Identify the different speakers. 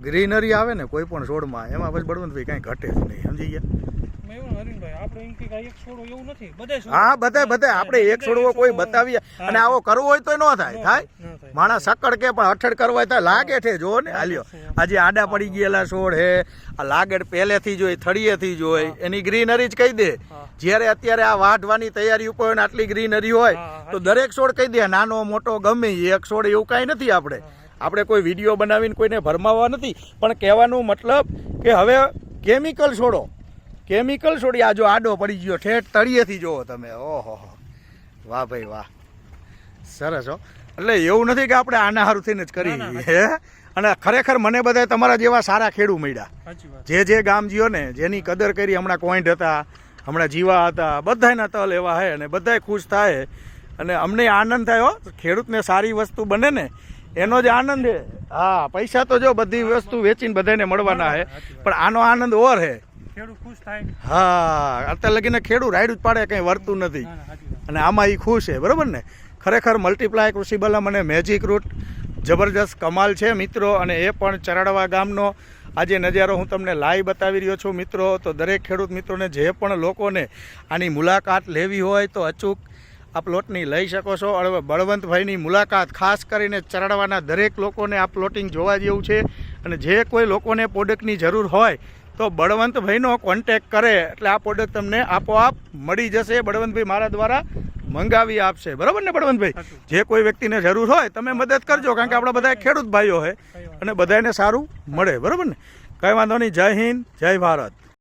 Speaker 1: Greenery આવે ને કોઈ પણ છોડમાં એમાં પછી બળવંતભાઈ કાંઈ ઘટે જ નહીં, સમજી ગયા? હા બધા આપણે એક છોડવો કોઈ બતાવીએ અને આવો કરવો હોય તો ન થાય માણસ સકડ કે પણ અઠડ કરવા હોય તો લાગે છે. જો ને હાલ્યો આજે આડા પડી ગયેલા છોડ હે, આ લાગડ પહેલેથી જોઈ થળીએથી જોઈ એની ગ્રીનરી જ કહી દે. જ્યારે અત્યારે આ વાઢવાની તૈયારી ઉપર હોય ને આટલી ગ્રીનરી હોય તો દરેક છોડ કહી દે, નાનો મોટો ગમે એક છોડ એવું કાંઈ નથી. આપણે કોઈ વિડીયો બનાવીને કોઈને ભરમાવવા નથી, પણ કહેવાનું મતલબ કે હવે કેમિકલ છોડો, કેમિકલ છોડી. આ જો આડો પડી ગયો ઠેઠ તળિયેથી જોવો તમે, ઓહો વાહ ભાઈ વાહ, સરસ હો. એટલે એવું નથી કે આપણે આના હારું થઈને જ કરી હે. અને ખરેખર મને બધા તમારા જેવા સારા ખેડૂ મળ્યા, જે ગામ જીઓ ને જેની કદર કરી. હમણાં કોઈન્ટ હતા, હમણાં જીવા હતા, બધાના તલ એવા હે અને બધાય ખુશ થાય અને અમને આનંદ થાય હો. ખેડૂતને સારી વસ્તુ બને ને એનો જ આનંદ છે. હા, પૈસા તો જો બધી વસ્તુ વેચીને બધાને મળવાના હે, પણ આનો આનંદ ઓર હે. હા, અત્યારે લગીને ખેડૂત રાયડું જ પાડે, કંઈ વર્તું નથી અને આમાં એ ખુશ છે. બરોબર ને? ખરેખર મલ્ટીપ્લાય કૃષિ બલમ અને મેજિક રૂટ જબરજસ્ત કમાલ છે મિત્રો. અને એ પણ ચરાડવા ગામનો આજે નજારો હું તમને લાઈવ બતાવી રહ્યો છું મિત્રો. તો દરેક ખેડૂત મિત્રોને જે પણ લોકોને આની મુલાકાત લેવી હોય તો અચૂક આ પ્લોટની લઈ શકો છો. હવે બળવંતભાઈની મુલાકાત ખાસ કરીને ચરાડવાના દરેક લોકોને આ પ્લોટિંગ જોવા જેવું છે. અને જે કોઈ લોકોને પ્રોડક્ટની જરૂર હોય તો બળવંતભાઈનો કોન્ટેક કરે એટલે આ પ્રોડક્ટ તમને આપોઆપ મળી જશે. બળવંતભાઈ મારા દ્વારા મંગાવી આપશે. બરાબર ને બળવંતભાઈ? જે કોઈ વ્યક્તિને જરૂર હોય તમે મદદ કરજો, કારણ કે આપણા બધા ખેડૂત ભાઈઓ છે અને બધાને સારું મળે. બરાબર ને? કંઈ વાંધો નહીં. જય હિન્દ, જય ભારત.